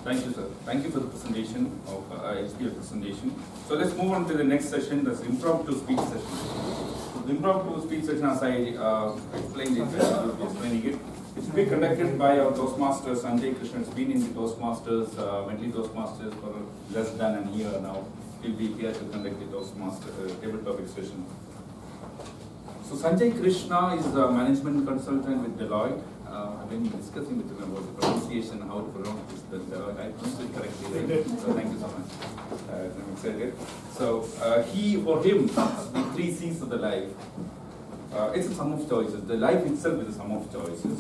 Thank you, sir. Thank you for the presentation of HPL presentation. So let's move on to the next session, that's impromptu speech session. So the impromptu speech session, as I explained it, it's being conducted by our Toastmasters, Sanjay Krishna. Has been in the Toastmasters, mentally Toastmasters for less than a year now. He'll be here to conduct the Toastmaster table topic session. So Sanjay Krishna is a management consultant with Deloitte. I've been discussing with him about the pronunciation, how to pronounce this, Deloitte. I pronounced it correctly, right? So thank you so much. I'm excited. So for him, the 3 C's of the life. It's a sum of choices. The life itself is a sum of choices,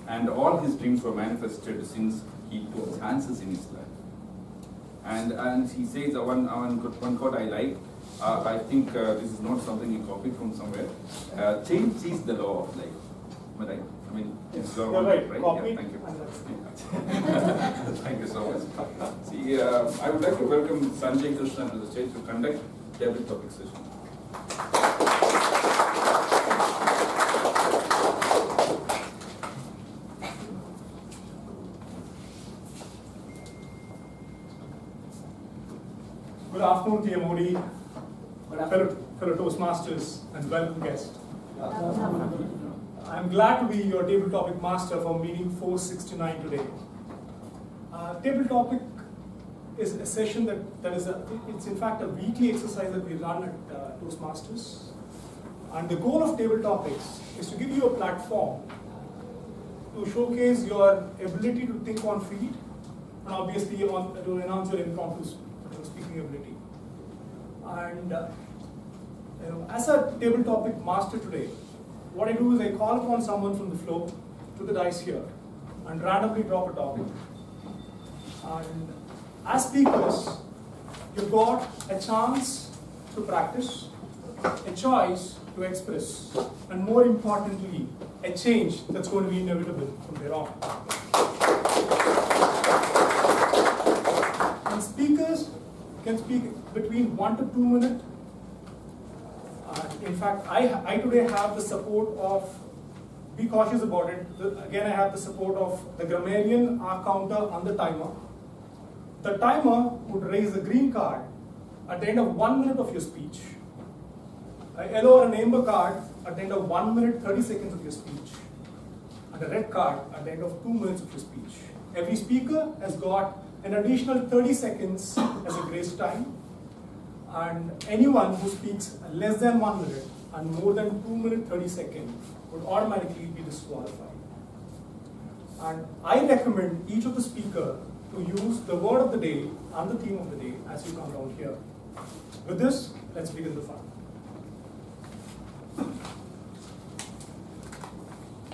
and all his dreams were manifested since he took chances in his life. And he says one quote I like. I think this is not something he copied from somewhere. Change is the law of life. Am I right? I mean, it's law of life, right? Yeah, thank you. Thank you so much. See, I would like to welcome Sanjay Krishna to the stage to conduct table topic session. Good afternoon, TMOD, fellow Toastmasters, and welcome guests. I'm glad to be your table topic master for meeting 469 today. Table topic is a session it's in fact a weekly exercise that we run at Toastmasters. And the goal of table topics is to give you a platform to showcase your ability to think on feet, and obviously to enhance your impromptu speaking ability. And as a table topic master today, what I do is I call upon someone from the floor to the dice here and randomly drop a topic. And as speakers, you've got a chance to practice, a choice to express, and more importantly, a change that's going to be inevitable from there on. And speakers can speak between 1 to 2 minutes. In fact, I today have the support of, be cautious about it, again I have the support of the grammarian, our counter, and the timer. The timer would raise a green card at the end of 1 minute of your speech, a yellow or an amber card at the end of 1 minute 30 seconds of your speech, and a red card at the end of 2 minutes of your speech. Every speaker has got an additional 30 seconds as a grace time, and anyone who speaks less than 1 minute and more than 2 minutes 30 seconds would automatically be disqualified. And I recommend each of the speaker to use the word of the day and the theme of the day as you come down here. With this, let's begin the fun.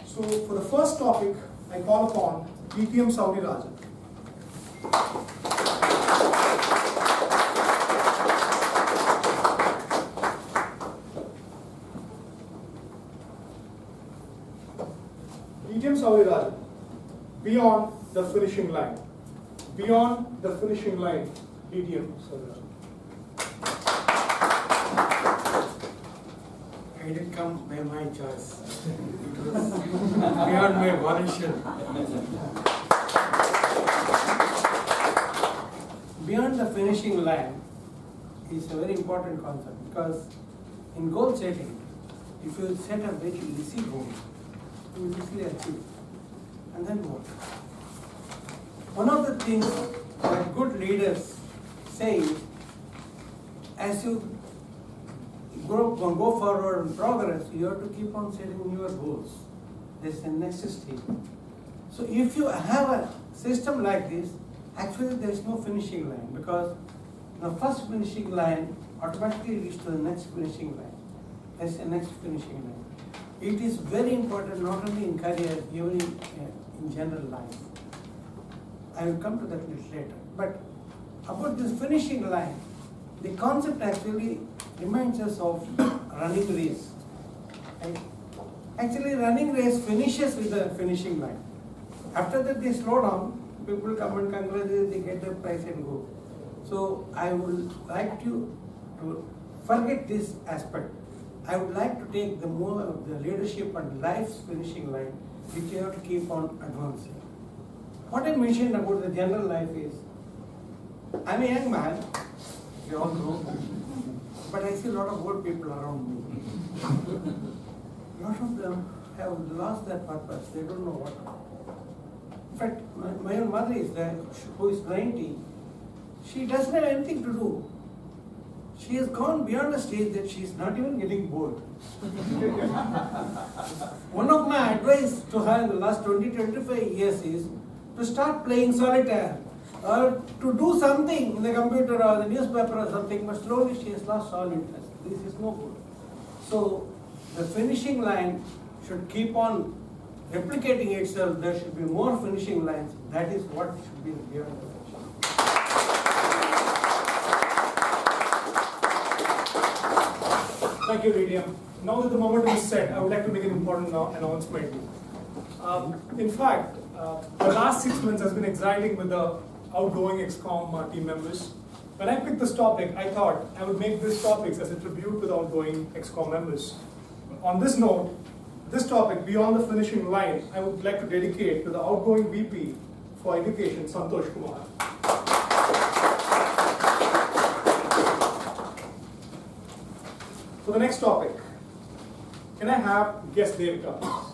So for the first topic, I call upon BTM Saudi Rajan. BTM Saudi Rajan, beyond the finishing line. Beyond the finishing line, BTM Saudi Rajan. I didn't come by my choice. It was beyond my volition. Beyond the finishing line is a very important concept, because in goal setting, if you set a very easy goal, you will easily achieve. And then what? One of the things that good leaders say, as you go forward and progress, you have to keep on setting your goals. This is the next stage. So if you have a system like this, actually there is no finishing line, because the first finishing line automatically leads to the next finishing line. That's the next finishing line. It is very important not only in career, even in general life. I will come to that little later. But about this finishing line, the concept actually reminds us of running race. Right? Actually, running race finishes with the finishing line. After that, they slow down. People come and congratulate, they get the prize and go. So I would like you to forget this aspect. I would like to take the more of the leadership and life's finishing line, which you have to keep on advancing. what I mentioned about the general life is, I'm a young man, we all know, but I see a lot of old people around me. A lot of them have lost their purpose, they don't know what. In fact, my own mother is there, who is 90. She doesn't have anything to do. She has gone beyond the stage that she is not even getting bored. One of my advice to her in the last 20-25 years is to start playing solitaire or to do something in the computer or the newspaper or something, but slowly she has lost all interest. This is no good. So the finishing line should keep on replicating itself. There should be more finishing lines. That is what should be the beyond the section. Thank you, Radium. Now that the momentum is set, I would like to make an important announcement. In fact, the last 6 months has been exciting with the outgoing XCOM team members. When I picked this topic, I thought I would make this topic as a tribute to the outgoing XCOM members. On this note, this topic, Beyond the Finishing Line, I would like to dedicate to the outgoing VP for Education, Santosh Kumar. For the next topic, can I have guest Devika, please?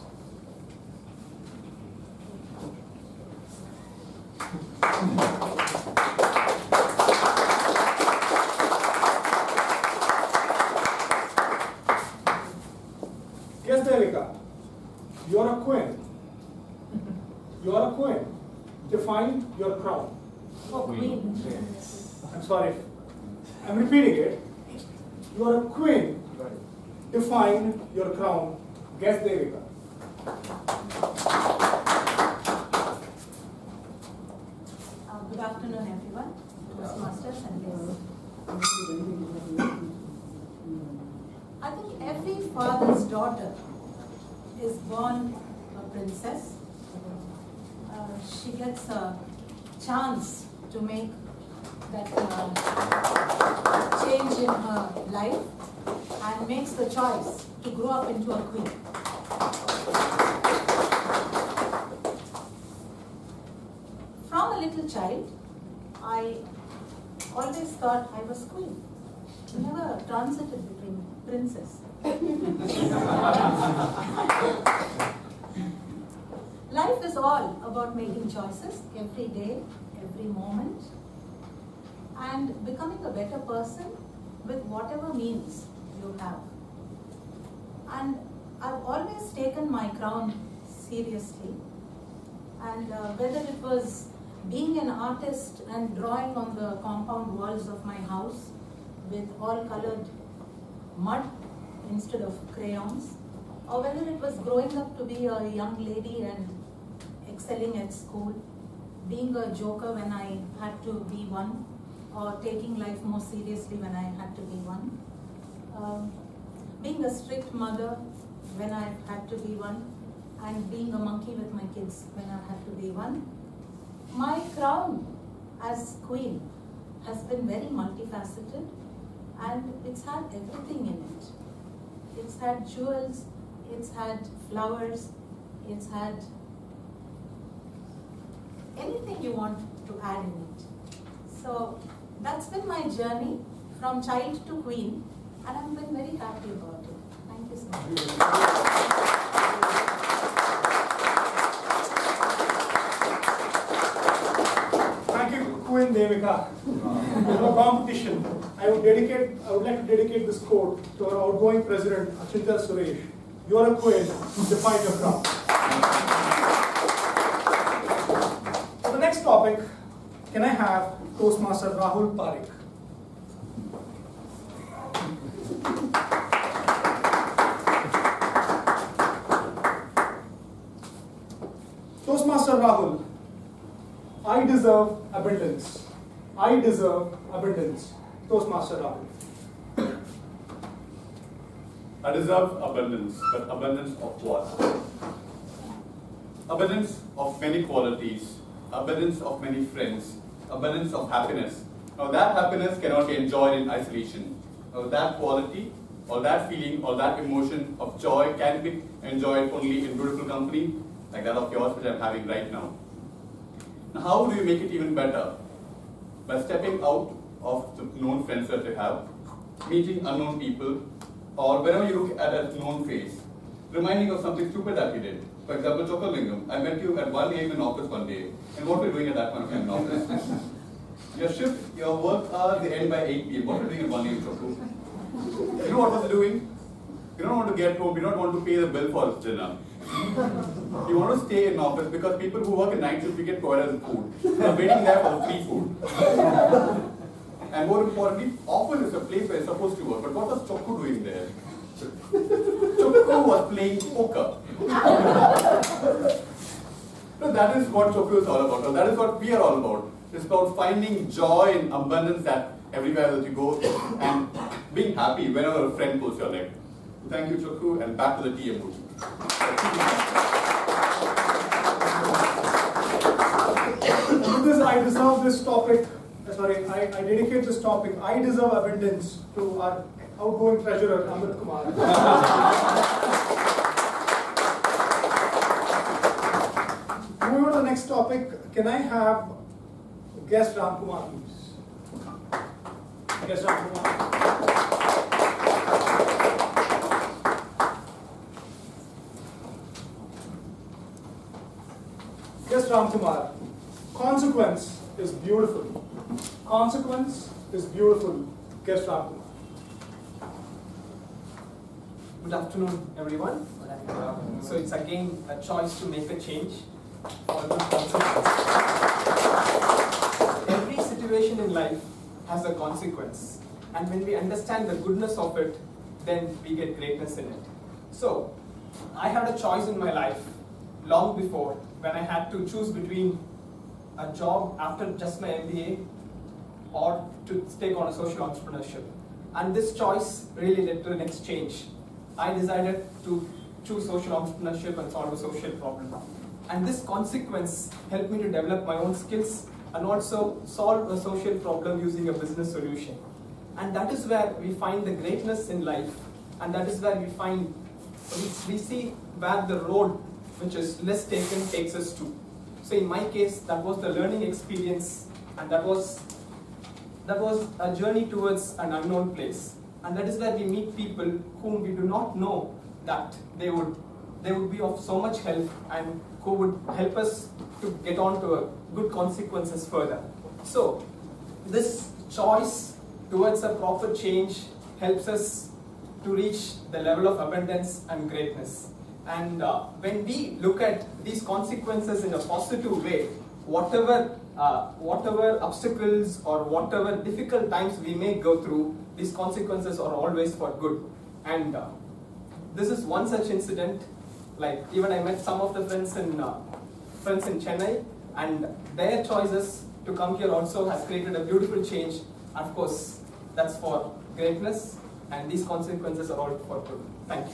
Guess Devika, you're a queen. You're a queen. Define your crown. Oh, queen. I'm sorry. I'm repeating it. You're a queen. Define your crown. Guess Devika. Good afternoon, everyone. Toastmasters and guests. I think every father's daughter is born a princess. She gets a chance to make that change in her life and makes the choice to grow up into a queen. From a little child, I always thought I was queen. I never transited between princess. Life is all about making choices every day, every moment, and becoming a better person with whatever means you have. And I've always taken my crown seriously. And whether it was being an artist and drawing on the compound walls of my house with all colored mud instead of crayons, or whether it was growing up to be a young lady and excelling at school, being a joker when I had to be one, or taking life more seriously when I had to be one, being a strict mother when I had to be one, and being a monkey with my kids when I had to be one. My crown as queen has been very multifaceted, and it's had everything in it. It's had jewels, it's had flowers, it's had anything you want to add in it. So that's been my journey from child to queen, and I've been very happy about it. Thank you so much. Thank you, Queen Devika. No competition. I would like to dedicate this quote to our outgoing president, Achinta Suresh. You are a queen, define your crown. For the next topic, can I have Toastmaster Rahul Parekh? Toastmaster Rahul, I deserve abundance. I deserve abundance. Toastmaster Rahul. I deserve abundance, but abundance of what? Abundance of many qualities, abundance of many friends, abundance of happiness. Now that happiness cannot be enjoyed in isolation. Now that quality, or that feeling, or that emotion of joy can be enjoyed only in beautiful company, like that of yours, which I'm having right now. Now, how do you make it even better? By stepping out of the known friends that you have, meeting unknown people, or whenever you look at a known face, reminding of something stupid that you did. For example, Chokalingam, I met you at 1 a.m. in office one day, and what were you doing at that point of time in office? Your shift, your work hours, they end by 8 p.m. What were you doing at 1 a.m. Chokku? You know what was you doing? You don't want to get home, you don't want to pay the bill for dinner. You want to stay in office because people who work in night shift, we get provided food. They're waiting there for the free food. And more importantly, office is a place where you're supposed to work. But what was Chokku doing there? Chokku was playing poker. No, that is what Chokku is all about. No, that is what we are all about. It's about finding joy and abundance that everywhere that you go and being happy whenever a friend pulls your leg. Thank you, Chokku, and back to the TM room. With this, I deserve this topic. I dedicate this topic. I deserve abundance to our outgoing treasurer, Amit Kumar. Moving on to the next topic, can I have guest Ram Kumar, please? Guest Ram Kumar. Guest Ram Kumar. Consequence is beautiful. Consequence is beautiful. Guest Ram Kumar. Good afternoon, everyone. So it's again a choice to make a change for good consequence. Every situation in life has a consequence, and when we understand the goodness of it, then we get greatness in it. So I had a choice in my life long before when I had to choose between a job after just my MBA or to take on a social entrepreneurship. And this choice really led to the next change. I decided to choose social entrepreneurship and solve a social problem. And this consequence helped me to develop my own skills and also solve a social problem using a business solution. And that is where we find the greatness in life, and that is where we see where the road which is less taken takes us to. So in my case, that was the learning experience, and that was a journey towards an unknown place. And that is where we meet people whom we do not know that they would be of so much help and who would help us to get on to a good consequences further. So this choice towards a proper change helps us to reach the level of abundance and greatness. And when we look at these consequences in a positive way, whatever obstacles or whatever difficult times we may go through, these consequences are always for good. And this is one such incident. Like even I met some of the friends in Chennai, and their choices to come here also has created a beautiful change. Of course, that's for greatness, and these consequences are all for good. Thank you.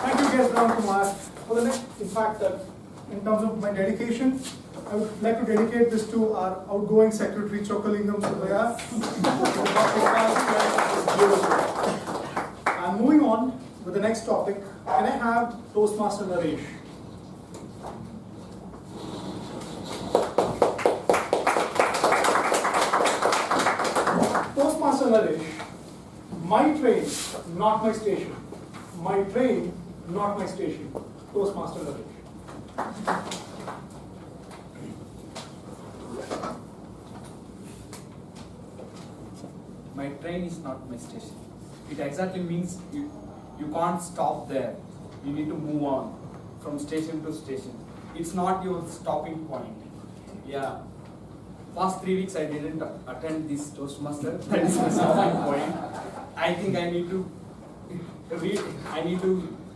Thank you, guest Ram Kumar. For the next, in fact, in terms of my dedication, I would like to dedicate this to our outgoing secretary, Chokalingam Subhaya. And moving on with the next topic, can I have Toastmaster Naresh? Toastmaster Naresh, my train, not my station. My train, not my station. Toastmaster Naresh. My train is not my station. It exactly means you can't stop there. You need to move on from station to station. It's not your stopping point. Yeah. Past 3 weeks I didn't attend this Toastmaster. That is my stopping point. I think I need to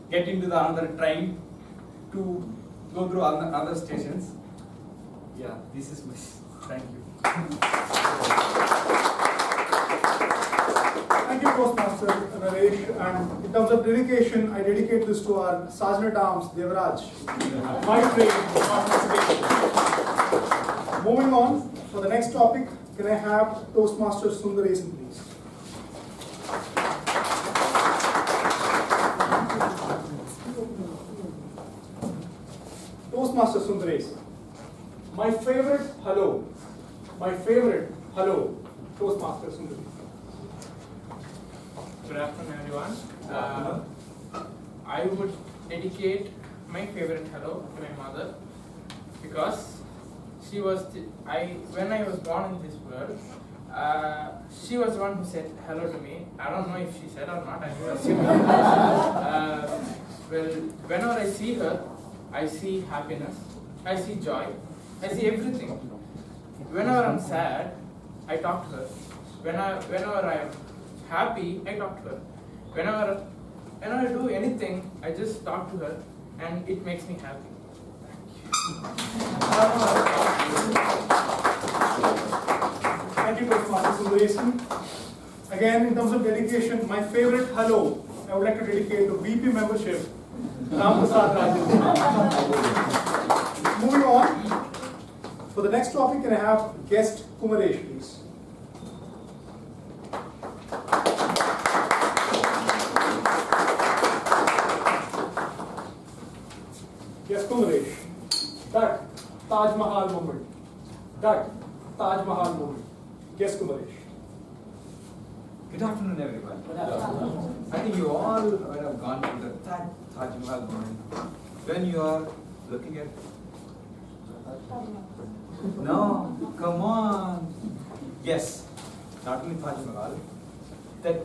get into the other train to go through other stations. Yeah, this is my. Thank you. Thank you, Toastmaster Naresh. And in terms of dedication, I dedicate this to our Sergeant at Arms, Devraj. My train, not my station. Moving on, for the next topic, can I have Toastmaster Sundaresan, please? Toastmasters Sundares. My favorite hello. My favorite hello. Toastmasters Sundares. Good afternoon, everyone. I would dedicate my favorite hello to my mother because she was when I was born in this world. She was the one who said hello to me. I don't know if she said or not. I will assume. Well, whenever I see her, I see happiness. I see joy. I see everything. Whenever I'm sad, I talk to her. Whenever I'm happy, I talk to her. Whenever I do anything, I just talk to her, and it makes me happy. Thank you, Toastmasters Sundares. Again, in terms of dedication, my favorite hello, I would like to dedicate to VP membership, Ram Prasad Rajan. Moving on, for the next topic, can I have guest Kumaresh, please? Yes, Kumaresh. That Taj Mahal moment. That Taj Mahal moment. Yes, Kumaresh. Good afternoon, everyone. I think you all might have gone through the Taj Mahal moment. When you are looking at... No, come on. Yes, not only Taj Mahal, that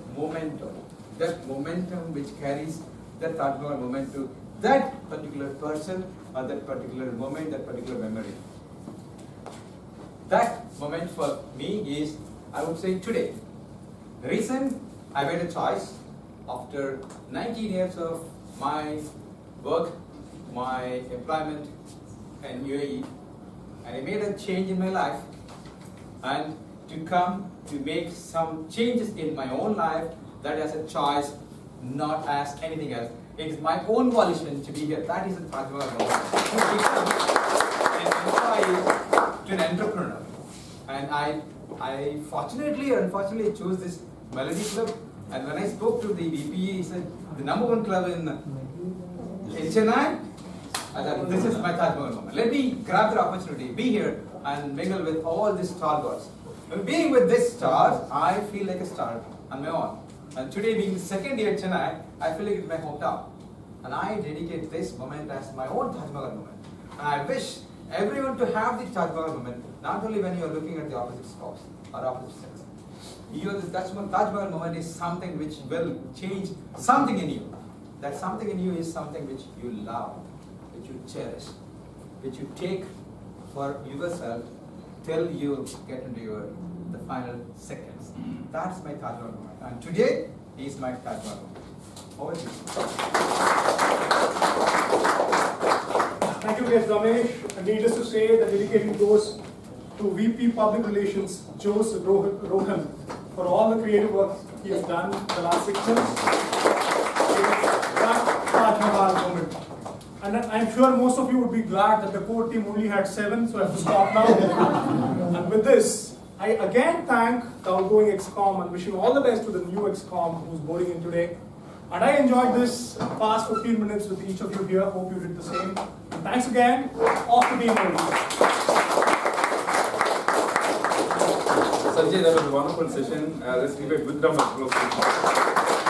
momentum which carries that Taj Mahal moment to that particular person or that particular moment, that particular memory. That moment for me is, I would say, today. The reason I made a choice after 19 years of my work, my employment in UAE, and I made a change in my life, and to come to make some changes in my own life, that as a choice, not as anything else. It is my own volition to be here. That is the Taj Mahal moment. To become an employee to an entrepreneur. And I fortunately or unfortunately chose this Melody Club. And when I spoke to the VP, he said, the #1 club in Chennai, I thought, this is my Taj Mahal moment. Let me grab the opportunity, be here and mingle with all these star gods. And being with these stars, I feel like a star on my own. And today being the second year in Chennai, I feel like it's my hometown. And I dedicate this moment as my own Taj Mahal moment. And I wish everyone to have the Taj Mahal moment, not only when you are looking at the opposite spouse or opposite sex. The Taj Mahal moment is something which will change something in you. That something in you is something which you love, which you cherish, which you take for yourself till you get into the final seconds. That's my Taj Mahal moment. And today is my Taj Mahal moment. Over to you. Thank you, guest Ramesh. And needless to say, the dedication goes to VP Public Relations, Jose Rohan, for all the creative work he has done the last 6 months. That Taj Mahal moment. And I'm sure most of you would be glad that the core team only had 7, so I have to stop now. And with this, I again thank the outgoing XCOM and wishing all the best to the new XCOM who's boarding in today. And I enjoyed this past 15 minutes with each of you here. Hope you did the same. And thanks again. Off to being ready. Sanjay, that was a wonderful session. Let's give a good round of applause.